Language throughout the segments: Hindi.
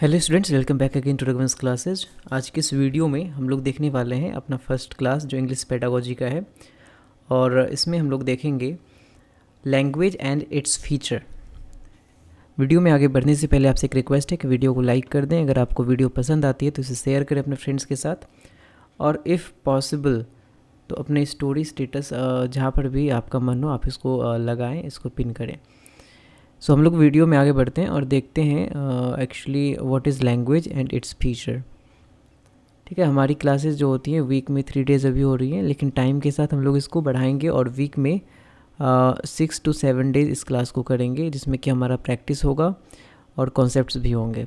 Hello students, welcome back again to Raghuvansh classes. आज के इस वीडियो में हम लोग देखने वाले हैं अपना फर्स्ट क्लास जो इंग्लिश पेडागोजी का है, और इसमें हम लोग देखेंगे language and its feature. Video में आगे बढ़ने से पहले आपसे एक रिक्वेस्ट है कि वीडियो को लाइक कर दें। अगर आपको वीडियो पसंद आती है तो इसे शेयर करें अपने फ्रेंड्स के साथ, और इफ़ पॉसिबल तो अपने स्टोरी स्टेटस जहाँ पर भी आपका मन हो आप इसको लगाएं, इसको पिन करें। सो हम लोग वीडियो में आगे बढ़ते हैं और देखते हैं actually what is language and its feature. ठीक है, हमारी क्लासेस जो होती हैं वीक में 3 डेज़ अभी हो रही हैं, लेकिन टाइम के साथ हम लोग इसको बढ़ाएंगे और वीक में 6 to 7 डेज़ इस क्लास को करेंगे, जिसमें कि हमारा प्रैक्टिस होगा और कॉन्सेप्ट्स भी होंगे।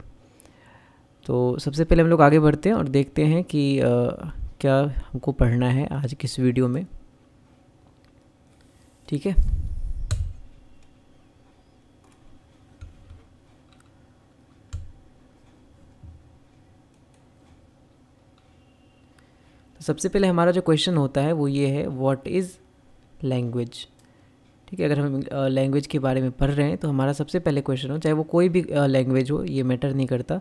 तो सबसे पहले हम लोग आगे बढ़ते हैं और देखते हैं कि क्या हमको पढ़ना है आज की इस वीडियो में। ठीक है, तो सबसे पहले हमारा जो क्वेश्चन होता है वो ये है, व्हाट इज़ लैंग्वेज। ठीक है, अगर हम लैंग्वेज के बारे में पढ़ रहे हैं तो हमारा सबसे पहले क्वेश्चन हो, चाहे वो कोई भी लैंग्वेज हो, ये मैटर नहीं करता,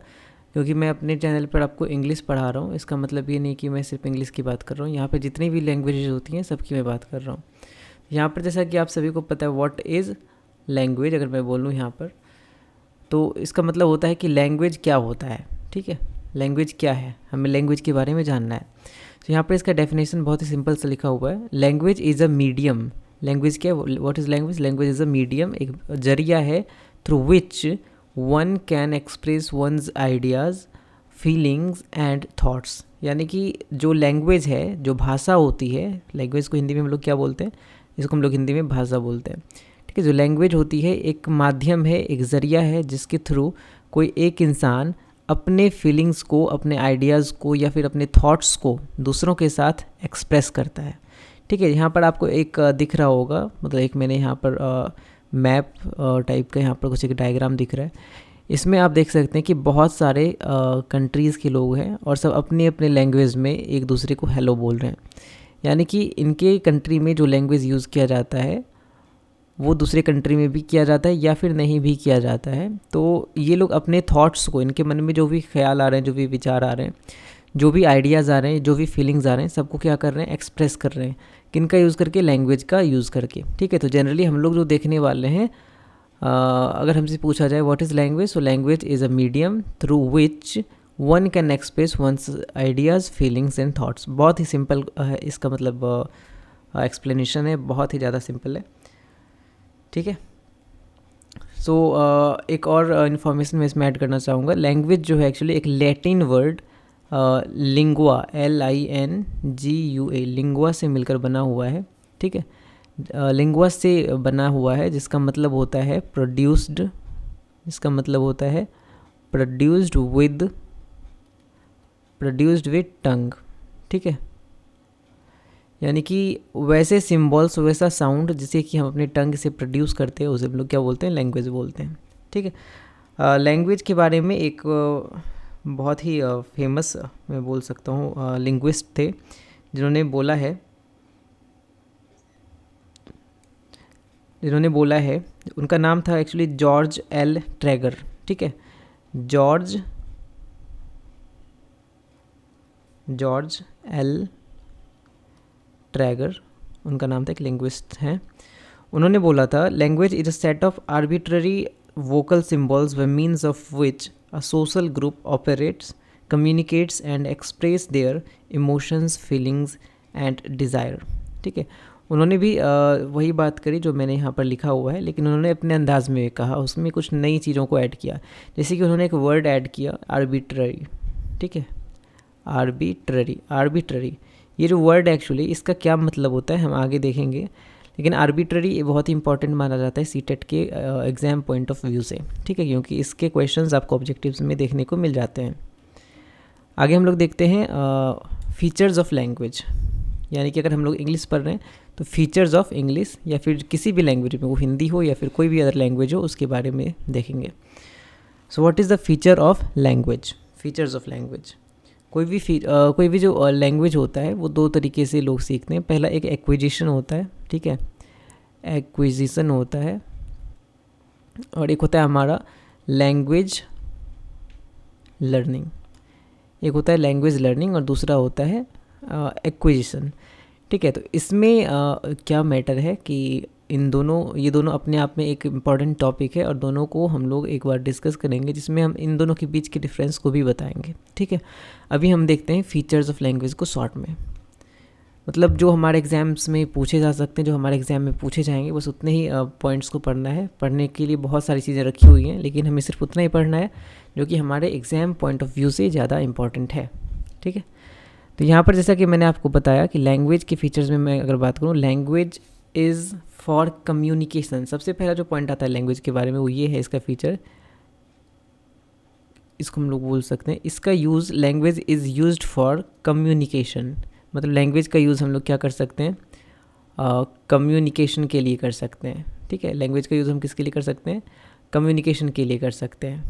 क्योंकि मैं अपने चैनल पर आपको इंग्लिश पढ़ा रहा हूँ। इसका मतलब ये नहीं कि मैं सिर्फ इंग्लिश की बात कर रहा हूँ, यहाँ पे जितनी भी लैंग्वेजेज होती हैं सबकी मैं बात कर रहा हूँ। यहाँ पर जैसा कि आप सभी को पता है व्हाट इज़ लैंग्वेज, अगर मैं बोलूँ यहाँ पर, तो इसका मतलब होता है कि लैंग्वेज क्या होता है। ठीक है, लैंग्वेज क्या है, हमें लैंग्वेज के बारे में जानना है। तो यहाँ पर इसका डेफिनेशन बहुत ही सिंपल से लिखा हुआ है, language is a medium. Language क्या है, what is language? Language is a medium, एक जरिया है through which one can express once ideas, feelings and thoughts. यानी कि जो लैंग्वेज है, जो भाषा होती है, लैंग्वेज को हिंदी में हम लोग क्या बोलते हैं, इसको हम लोग हिंदी में भाषा बोलते हैं। ठीक है, जो लैंग्वेज होती है एक माध्यम है, एक ज़रिया है, जिसके थ्रू कोई एक इंसान अपने फीलिंग्स को, अपने आइडियाज़ को या फिर अपने थॉट्स को दूसरों के साथ एक्सप्रेस करता है। ठीक है, यहाँ पर आपको एक दिख रहा होगा, मतलब एक मैंने यहाँ पर मैप टाइप का यहाँ पर कुछ एक डायग्राम दिख रहा है। इसमें आप देख सकते हैं कि बहुत सारे कंट्रीज़ के लोग हैं और सब अपने अपने लैंग्वेज में एक दूसरे को हेलो बोल रहे हैं। यानी कि इनके कंट्री में जो लैंग्वेज यूज़ किया जाता है वो दूसरे कंट्री में भी किया जाता है या फिर नहीं भी किया जाता है। तो ये लोग अपने थॉट्स को, इनके मन में जो भी ख्याल आ रहे हैं, जो भी विचार आ रहे हैं, जो भी आइडियाज़ आ रहे हैं, जो भी फीलिंग्स आ रहे हैं, सबको क्या कर रहे हैं, एक्सप्रेस कर रहे हैं। किनका यूज़ करके? लैंग्वेज का यूज़ करके। ठीक है, तो जनरली हम लोग जो देखने वाले हैं, अगर हमसे पूछा जाए what is language, so language is a medium through which one can express once ideas, feelings and thoughts. बहुत ही सिंपल है इसका मतलब एक्सप्लेनेशन है, बहुत ही ज़्यादा सिंपल है। ठीक है, सो एक और इन्फॉर्मेशन मैं इसमें ऐड करना चाहूँगा। लैंग्वेज जो है एक्चुअली एक Latin word lingua, LINGUA, lingua से मिलकर बना हुआ है। ठीक है, लिंगुआ से बना हुआ है, जिसका मतलब होता है प्रोड्यूस्ड, इसका मतलब होता है प्रोड्यूस्ड विद टंग। ठीक है, यानी कि वैसे सिम्बॉल्स, वैसा साउंड जिसे कि हम अपने टंग से प्रोड्यूस करते हैं, उसे हम लोग क्या बोलते हैं, लैंग्वेज बोलते हैं। ठीक है, लैंग्वेज के बारे में एक बहुत ही फेमस मैं बोल सकता हूँ लिंग्विस्ट थे जिन्होंने बोला है, उनका नाम था एक्चुअली जॉर्ज एल ट्रैगर। ठीक है, जॉर्ज एल ट्रैगर उनका नाम था, एक लिंग्विस्ट हैं। उन्होंने बोला था, language is a set of arbitrary vocal symbols bye means of which a social group operates, communicates and express their emotions, feelings and desire. ठीक है, उन्होंने भी वही बात करी जो मैंने यहाँ पर लिखा हुआ है, लेकिन उन्होंने अपने अंदाज में कहा, उसमें कुछ नई चीज़ों को ऐड किया। जैसे कि उन्होंने एक वर्ड ऐड किया, आर्बिट्ररी। ठीक है, आर्बिट्ररी ये जो वर्ड एक्चुअली इसका क्या मतलब होता है हम आगे देखेंगे, लेकिन आर्बिट्ररी बहुत ही इंपॉर्टेंट माना जाता है सीटेट के एग्ज़ाम पॉइंट ऑफ व्यू से। ठीक है, क्योंकि इसके क्वेश्चंस आपको ऑब्जेक्टिव्स में देखने को मिल जाते हैं। आगे हम लोग देखते हैं फीचर्स ऑफ लैंग्वेज, यानी कि अगर हम लोग इंग्लिश पढ़ रहे हैं तो फीचर्स ऑफ इंग्लिश या फिर किसी भी लैंग्वेज में, वो हिंदी हो या फिर कोई भी अदर लैंग्वेज हो, उसके बारे में देखेंगे। So what is the feature of language? Features of language, कोई भी जो लैंग्वेज होता है वो दो तरीके से लोग सीखते हैं। पहला एक एक्विजिशन होता है। ठीक है, एक्विजिशन होता है, और एक होता है हमारा लैंग्वेज लर्निंग। एक होता है लैंग्वेज लर्निंग और दूसरा होता है एक्विजिशन। ठीक है, तो इसमें क्या मैटर है कि ये दोनों अपने आप में एक इम्पॉर्टेंट टॉपिक है और दोनों को हम लोग एक बार डिस्कस करेंगे, जिसमें हम इन दोनों के बीच के डिफरेंस को भी बताएंगे। ठीक है, अभी हम देखते हैं फीचर्स ऑफ लैंग्वेज को शॉर्ट में। मतलब जो हमारे एग्ज़ाम्स में पूछे जा सकते हैं, जो हमारे एग्ज़ाम में पूछे जाएंगे, बस उतने ही पॉइंट्स को पढ़ना है। पढ़ने के लिए बहुत सारी चीज़ें रखी हुई हैं, लेकिन हमें सिर्फ उतना ही पढ़ना है जो कि हमारे एग्ज़ाम पॉइंट ऑफ व्यू से ज़्यादा इम्पॉर्टेंट है। ठीक है, तो यहाँ पर जैसा कि मैंने आपको बताया कि लैंग्वेज के फीचर्स में मैं अगर बात करूँ, लैंग्वेज इज़ फॉर कम्युनिकेशन। सबसे पहला जो पॉइंट आता है लैंग्वेज के बारे में वो ये है, इसका फीचर, इसको हम लोग बोल सकते हैं, इसका use, language is used for communication. मतलब लैंग्वेज का यूज़ हम लोग क्या कर सकते हैं, कम्युनिकेशन के लिए कर सकते हैं। ठीक है, लैंग्वेज का यूज़ हम किसके लिए कर सकते हैं, कम्युनिकेशन के लिए कर सकते हैं।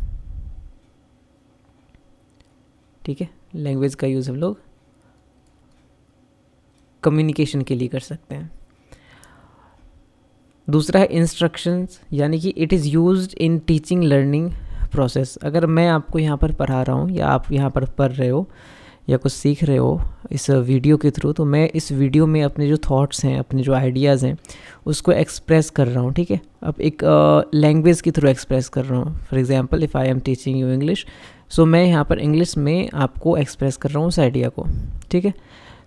ठीक है, लैंग्वेज का यूज़ हम लोग कम्युनिकेशन के लिए कर सकते हैं। दूसरा है इंस्ट्रक्शंस, यानी कि it is used in teaching learning process. अगर मैं आपको यहाँ पर पढ़ा रहा हूँ या आप यहाँ पर पढ़ रहे हो या कुछ सीख रहे हो इस वीडियो के थ्रू, तो मैं इस वीडियो में अपने जो थॉट्स हैं, अपने जो आइडियाज़ हैं, उसको एक्सप्रेस कर रहा हूँ। ठीक है, अब एक लैंग्वेज के थ्रू एक्सप्रेस कर रहा हूँ। For example, if I am teaching you English, so मैं यहाँ पर इंग्लिश में आपको एक्सप्रेस कर रहा हूँ उस आइडिया को। ठीक है,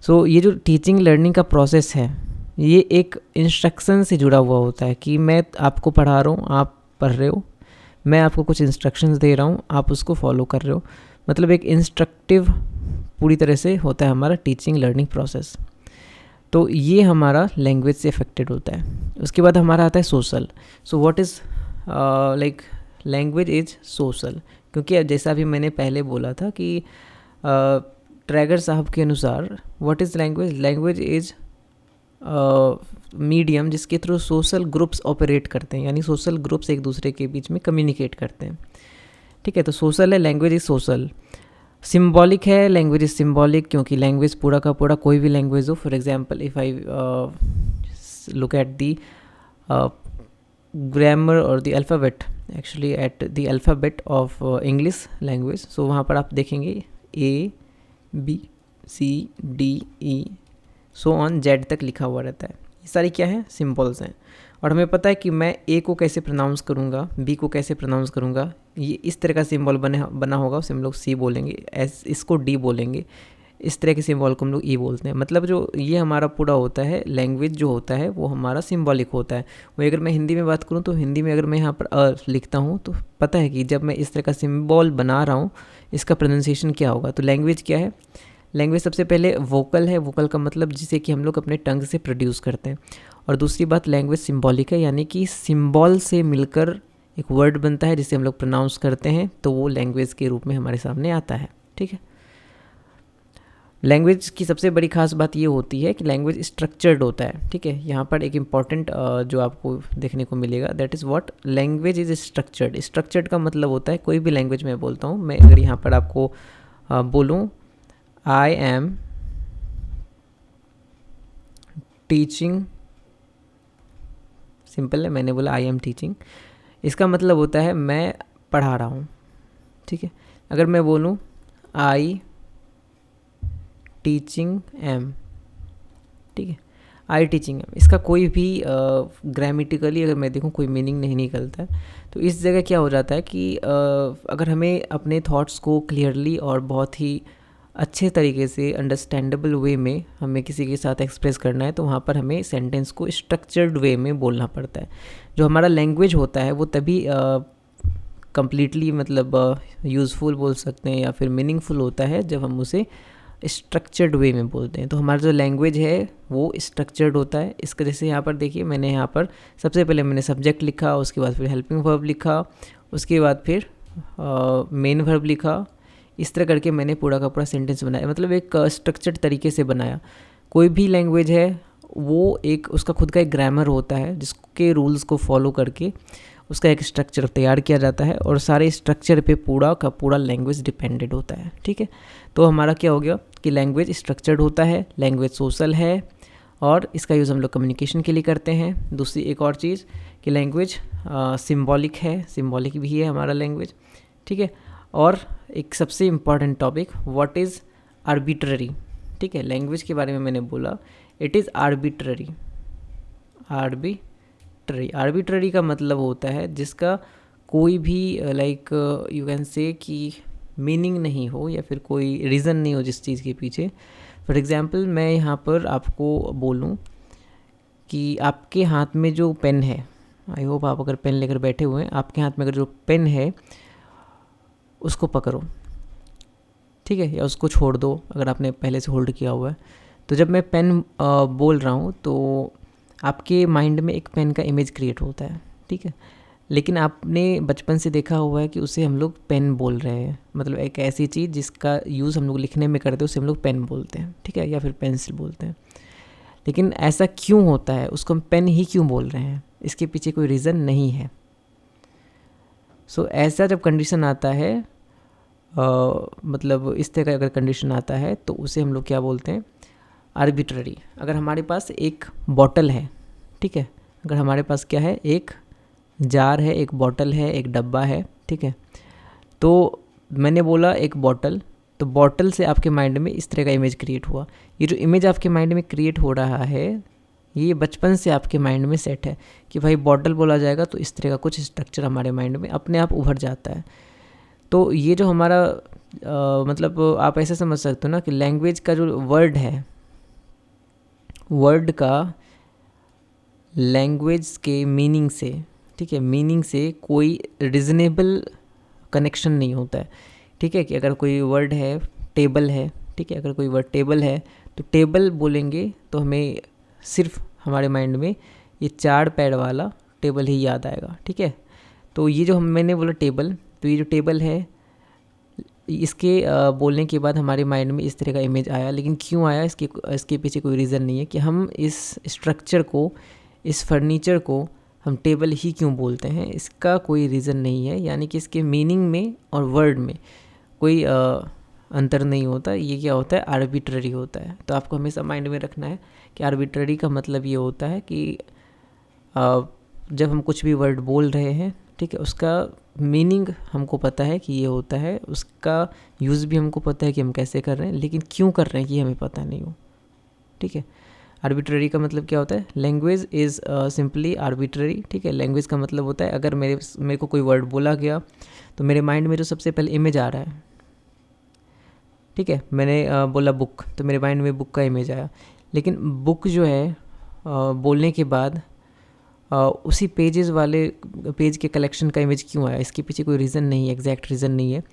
सो ये जो टीचिंग लर्निंग का प्रोसेस है, ये एक इंस्ट्रक्शन से जुड़ा हुआ होता है कि मैं आपको पढ़ा रहा हूँ, आप पढ़ रहे हो, मैं आपको कुछ इंस्ट्रक्शंस दे रहा हूँ, आप उसको फॉलो कर रहे हो। मतलब एक इंस्ट्रक्टिव पूरी तरह से होता है हमारा टीचिंग लर्निंग प्रोसेस। तो ये हमारा लैंग्वेज से अफेक्टेड होता है। उसके बाद हमारा आता है social. So what is like language is social, क्योंकि जैसा भी मैंने पहले बोला था कि ट्रैगर साहब के अनुसार what is language, language is medium जिसके थ्रू सोशल ग्रुप्स ऑपरेट करते हैं, यानी सोशल ग्रुप्स एक दूसरे के बीच में कम्युनिकेट करते हैं। ठीक है, तो सोशल है, लैंग्वेज इज़ सोशल। सिम्बॉलिक है, लैंग्वेज इज़ सिम्बॉलिक, क्योंकि लैंग्वेज पूरा का पूरा कोई भी लैंग्वेज हो, for example if I look at the grammar और the alphabet, actually at the alphabet of English language, so वहाँ पर आप देखेंगे ABCDE सो ऑन जेड तक लिखा हुआ रहता है। ये सारी क्या है, सिम्बल्स हैं। और हमें पता है कि मैं ए को कैसे प्रोनाउंस करूँगा, बी को कैसे प्रोनाउंस करूँगा, ये इस तरह का सिंबल बना होगा, उसे हम लोग सी बोलेंगे, एस इसको डी बोलेंगे, इस तरह के सिंबल को हम लोग ई बोलते हैं। मतलब जो ये हमारा पूरा होता है, लैंग्वेज जो होता है वो हमारा सिंबॉलिक होता है। वही अगर मैं हिंदी में बात करूँ तो हिंदी में अगर मैं यहाँ पर अ लिखता हूँ तो पता है कि जब मैं इस तरह का सिंबल बना रहा हूँ इसका प्रोनाउंसिएशन क्या होगा। तो लैंग्वेज क्या है, लैंग्वेज सबसे पहले वोकल है। वोकल का मतलब जिसे कि हम लोग अपने टंग से प्रोड्यूस करते हैं। और दूसरी बात, लैंग्वेज सिंबॉलिक है, यानी कि सिंबल से मिलकर एक वर्ड बनता है जिसे हम लोग प्रोनाउंस करते हैं, तो वो लैंग्वेज के रूप में हमारे सामने आता है। ठीक है, लैंग्वेज की सबसे बड़ी खास बात ये होती है कि लैंग्वेज स्ट्रक्चर्ड होता है। ठीक है, यहाँ पर एक इम्पॉर्टेंट जो आपको देखने को मिलेगा, that is what, language is structured. Structured का मतलब होता है, कोई भी लैंग्वेज मैं बोलता हूँ, मैं अगर यहाँ पर आपको बोलूँ आई एम टीचिंग, सिंपल है, मैंने बोला आई एम टीचिंग, इसका मतलब होता है मैं पढ़ा रहा हूँ। ठीक है, अगर मैं बोलूँ आई टीचिंग एम, ठीक है, आई टीचिंग एम, इसका कोई भी ग्रामेटिकली अगर मैं देखूँ कोई मीनिंग नहीं निकलता है। तो इस जगह क्या हो जाता है कि अगर हमें अपने थॉट्स को क्लियरली और बहुत ही अच्छे तरीके से अंडरस्टैंडेबल वे में हमें किसी के साथ एक्सप्रेस करना है, तो वहाँ पर हमें सेंटेंस को स्ट्रक्चर्ड वे में बोलना पड़ता है। जो हमारा लैंग्वेज होता है वो तभी कम्प्लीटली मतलब यूज़फुल बोल सकते हैं या फिर मीनिंगफुल होता है जब हम उसे स्ट्रक्चर्ड वे में बोलते हैं। तो हमारा जो लैंग्वेज है वो स्ट्रक्चर्ड होता है। इसका जैसे यहाँ पर देखिए, मैंने यहाँ पर सबसे पहले मैंने सब्जेक्ट लिखा, उसके बाद फिर हेल्पिंग वर्ब लिखा, उसके बाद फिर मेन वर्ब लिखा, इस तरह करके मैंने पूरा का पूरा सेंटेंस बनाया, मतलब एक स्ट्रक्चर्ड तरीके से बनाया। कोई भी लैंग्वेज है वो एक उसका खुद का एक ग्रामर होता है जिसके रूल्स को फॉलो करके उसका एक स्ट्रक्चर तैयार किया जाता है और सारे स्ट्रक्चर पे पूरा का पूरा लैंग्वेज डिपेंडेड होता है। ठीक है, तो हमारा क्या हो गया कि लैंग्वेज स्ट्रक्चर्ड होता है, लैंग्वेज सोशल है और इसका यूज़ हम लोग कम्युनिकेशन के लिए करते हैं। दूसरी एक और चीज़ कि लैंग्वेज सिम्बॉलिक है, सिम्बॉलिक भी है हमारा लैंग्वेज। ठीक है, और एक सबसे important topic, what is arbitrary. ठीक है, लैंग्वेज के बारे में मैंने बोला इट इज़ आर्बिट्ररी। आर्बिट्ररी का मतलब होता है जिसका कोई भी लाइक यू कैन से कि मीनिंग नहीं हो या फिर कोई रीज़न नहीं हो जिस चीज़ के पीछे। फॉर एग्ज़ाम्पल मैं यहाँ पर आपको बोलूँ कि आपके हाथ में जो पेन है, आई होप आप अगर पेन लेकर बैठे हुए हैं, आपके हाथ में अगर जो पेन है उसको पकड़ो, ठीक है, या उसको छोड़ दो अगर आपने पहले से होल्ड किया हुआ है। तो जब मैं पेन बोल रहा हूँ तो आपके माइंड में एक पेन का इमेज क्रिएट होता है, ठीक है, लेकिन आपने बचपन से देखा हुआ है कि उसे हम लोग पेन बोल रहे हैं, मतलब एक ऐसी चीज़ जिसका यूज़ हम लोग लिखने में करते हैं उसे हम लोग पेन बोलते हैं, ठीक है, या फिर पेंसिल बोलते हैं। लेकिन ऐसा क्यों होता है, उसको हम पेन ही क्यों बोल रहे हैं, इसके पीछे कोई रीज़न नहीं है। सो ऐसा जब कंडीशन आता है मतलब इस तरह का अगर कंडीशन आता है तो उसे हम लोग क्या बोलते हैं, आर्बिट्ररी। अगर हमारे पास एक बॉटल है, ठीक है, अगर हमारे पास क्या है, एक जार है, एक बॉटल है, एक डब्बा है, ठीक है, तो मैंने बोला एक बॉटल, तो बॉटल से आपके माइंड में इस तरह का इमेज क्रिएट हुआ। ये जो इमेज आपके माइंड में क्रिएट हो रहा है ये बचपन से आपके माइंड में सेट है कि भाई बॉटल बोला जाएगा तो इस तरह का कुछ स्ट्रक्चर हमारे माइंड में अपने आप उभर जाता है। तो ये जो हमारा मतलब आप ऐसे समझ सकते हो ना कि लैंग्वेज का जो वर्ड है, वर्ड का लैंग्वेज के मीनिंग से, ठीक है, मीनिंग से कोई रीज़नेबल कनेक्शन नहीं होता है। ठीक है, कि अगर कोई वर्ड है टेबल है, ठीक है, अगर कोई वर्ड टेबल है तो टेबल बोलेंगे तो हमें सिर्फ हमारे माइंड में ये 4 पैर वाला टेबल ही याद आएगा, ठीक है। तो ये जो मैंने बोला टेबल, तो ये जो टेबल है इसके बोलने के बाद हमारे माइंड में इस तरह का इमेज आया, लेकिन क्यों आया इसके पीछे कोई रीज़न नहीं है कि हम इस स्ट्रक्चर को, इस फर्नीचर को हम टेबल ही क्यों बोलते हैं, इसका कोई रीज़न नहीं है। यानी कि इसके मीनिंग में और वर्ड में कोई अंतर नहीं होता। ये क्या होता है, आर्बिट्ररी होता है। तो आपको हमेशा माइंड में रखना है कि आर्बिट्ररी का मतलब ये होता है कि जब हम कुछ भी वर्ड बोल रहे हैं, ठीक है, उसका मीनिंग हमको पता है कि ये होता है, उसका यूज़ भी हमको पता है कि हम कैसे कर रहे हैं, लेकिन क्यों कर रहे हैं ये हमें पता नहीं हो, ठीक है। आर्बिट्ररी का मतलब क्या होता है, लैंग्वेज इज़ सिंपली आर्बिट्ररी, ठीक है। लैंग्वेज का मतलब होता है अगर मेरे को कोई वर्ड बोला गया तो मेरे माइंड में जो सबसे पहले इमेज आ रहा है, ठीक है, मैंने बोला बुक तो मेरे माइंड में बुक का इमेज आया, लेकिन बुक जो है बोलने के बाद उसी पेज के कलेक्शन का इमेज क्यों आया, इसके पीछे कोई रीज़न नहीं है, एग्जैक्ट रीज़न नहीं है।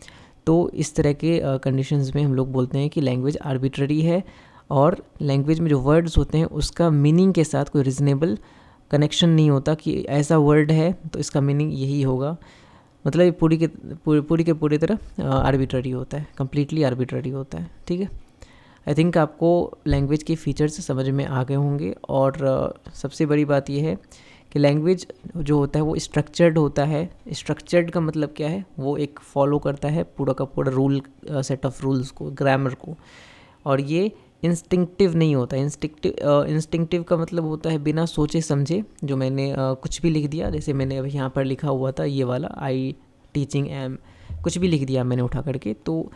तो इस तरह के कंडीशंस में हम लोग बोलते हैं कि लैंग्वेज आर्बिट्ररी है और लैंग्वेज में जो वर्ड्स होते हैं उसका मीनिंग के साथ कोई रीज़नेबल कनेक्शन नहीं होता कि ऐसा वर्ड है तो इसका मीनिंग यही होगा। मतलब ये पूरी तरह आर्बिट्ररी होता है, कम्प्लीटली आर्बिट्ररी होता है, ठीक है। आई थिंक आपको लैंग्वेज के फीचर्स समझ में आ गए होंगे। और सबसे बड़ी बात यह है कि लैंग्वेज जो होता है वो स्ट्रक्चर्ड होता है। स्ट्रक्चर्ड का मतलब क्या है, वो एक फॉलो करता है पूरा का पूरा सेट ऑफ रूल्स को, ग्रामर को, और ये इंस्टिंक्टिव नहीं होता। इंस्टिंक्टिव का मतलब होता है बिना सोचे समझे, जो मैंने कुछ भी लिख दिया, जैसे मैंने अभी यहाँ पर लिखा हुआ था ये वाला आई टीचिंग एम, कुछ भी लिख दिया मैंने उठा करके, तो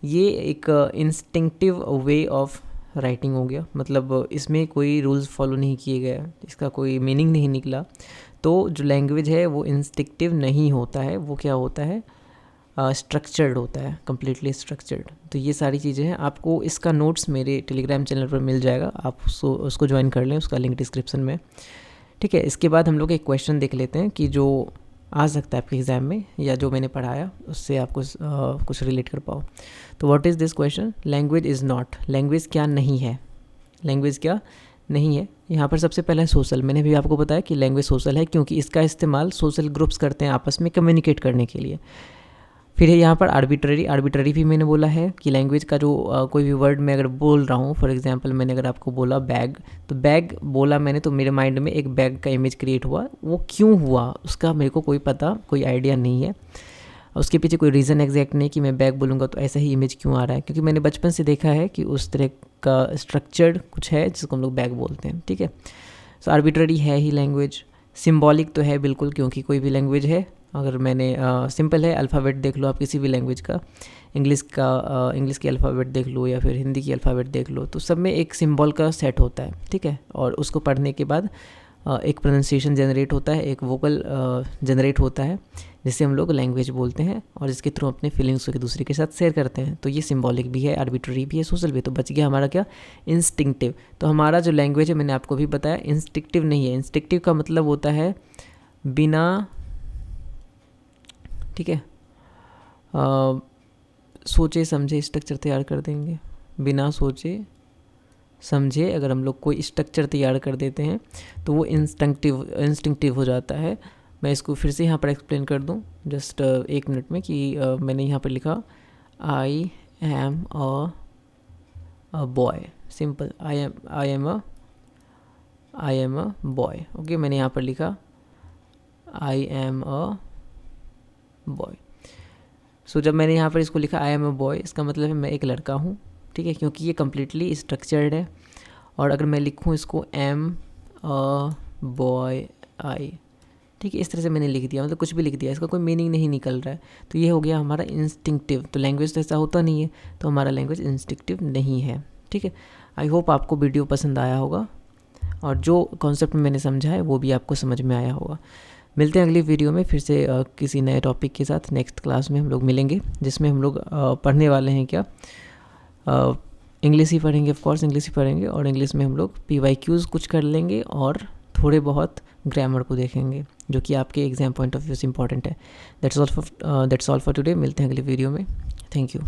ये एक इंस्टिंक्टिव वे ऑफ राइटिंग हो गया। मतलब इसमें कोई रूल्स फॉलो नहीं किए गए, इसका कोई मीनिंग नहीं निकला। तो जो लैंग्वेज है वो इंस्टिंक्टिव नहीं होता है, वो क्या होता है, स्ट्रक्चर्ड होता है, कम्प्लीटली स्ट्रक्चर्ड। तो ये सारी चीज़ें हैं। आपको इसका नोट्स मेरे टेलीग्राम चैनल पर मिल जाएगा, आप उसको ज्वाइन कर लें, उसका लिंक डिस्क्रिप्शन में, ठीक है। इसके बाद हम लोग एक क्वेश्चन देख लेते हैं कि जो आ सकता है आपके एग्ज़ाम में या जो मैंने पढ़ाया उससे आपको कुछ रिलेट कर पाओ। तो what is this question, language is not, language क्या नहीं है, लैंग्वेज क्या नहीं है। यहाँ पर सबसे पहले सोशल, मैंने भी आपको बताया कि लैंग्वेज सोशल है क्योंकि इसका इस्तेमाल सोशल ग्रुप्स करते हैं आपस में कम्युनिकेट करने के लिए। फिर है यहाँ पर आर्बिट्ररी भी मैंने बोला है कि लैंग्वेज का जो कोई भी वर्ड मैं अगर बोल रहा हूँ, फॉर एग्जांपल मैंने अगर आपको बोला बैग, तो बैग बोला मैंने तो मेरे माइंड में एक बैग का इमेज क्रिएट हुआ। वो क्यों हुआ उसका मेरे को कोई आइडिया नहीं है, उसके पीछे कोई रीज़न एग्जैक्ट नहीं कि मैं बैग बोलूँगा तो ऐसा ही इमेज क्यों आ रहा है, क्योंकि मैंने बचपन से देखा है कि उस तरह का स्ट्रक्चर्ड कुछ है जिसको हम लोग बैग बोलते हैं, ठीक है। सो आर्बिट्ररी है ही लैंग्वेज। सिम्बॉलिक तो है बिल्कुल, क्योंकि कोई भी लैंग्वेज है अगर मैंने सिंपल है, अल्फ़ाबेट देख लो आप किसी भी लैंग्वेज का, इंग्लिश की अल्फ़ाबेट देख लो या फिर हिंदी की अल्फ़ाबेट देख लो, तो सब में एक सिंबल का सेट होता है, ठीक है। और उसको पढ़ने के बाद एक प्रोनाउंसिएशन जनरेट होता है, एक वोकल जनरेट होता है, जिसे हम लोग लैंग्वेज बोलते हैं और इसके थ्रू अपने फीलिंग्स को एक दूसरे के साथ शेयर करते हैं। तो ये सिंबॉलिक भी है, आर्बिट्ररी भी है, सोशल भी है। तो बच गया हमारा क्या, इंस्टिंक्टिव। तो हमारा जो लैंग्वेज है, मैंने आपको भी बताया, इंस्टिंक्टिव नहीं है। इंस्टिंक्टिव का मतलब होता है बिना, ठीक है, सोचे समझे स्ट्रक्चर तैयार कर देंगे। बिना सोचे समझे अगर हम लोग कोई स्ट्रक्चर तैयार कर देते हैं तो वो इंस्टिंक्टिव हो जाता है। मैं इसको फिर से यहाँ पर एक्सप्लेन कर दूँ जस्ट 1 मिनट में कि मैंने यहाँ पर लिखा I am a boy, simple, I am a boy. Okay, मैंने यहाँ पर लिखा आई एम अ बॉय। सो जब मैंने यहाँ पर इसको लिखा आई एम अ बॉय, इसका मतलब है मैं एक लड़का हूँ, ठीक है, क्योंकि ये कम्प्लीटली स्ट्रक्चर्ड है। और अगर मैं लिखूँ इसको एम अ बॉय आई, ठीक है, इस तरह से मैंने लिख दिया, मतलब कुछ भी लिख दिया, इसका कोई मीनिंग नहीं निकल रहा है, तो ये हो गया हमारा इंस्टिंक्टिव। तो लैंग्वेज तो ऐसा होता नहीं है, तो हमारा लैंग्वेज इंस्टिंक्टिव नहीं है, ठीक है। आई होप आपको वीडियो पसंद आया होगा और जो कॉन्सेप्ट मैंने समझा है वो भी आपको समझ में आया होगा। मिलते हैं अगली वीडियो में फिर से किसी नए टॉपिक के साथ। नेक्स्ट क्लास में हम लोग मिलेंगे, जिसमें हम लोग पढ़ने वाले हैं क्या, इंग्लिश ही पढ़ेंगे, ऑफ कोर्स इंग्लिश ही पढ़ेंगे। और इंग्लिश में हम लोग PYQs कुछ कर लेंगे और थोड़े बहुत ग्रामर को देखेंगे, जो कि आपके एग्जाम पॉइंट ऑफ व्यू से इंपॉर्टेंट है। That's all for today. मिलते हैं अगली वीडियो में। Thank you.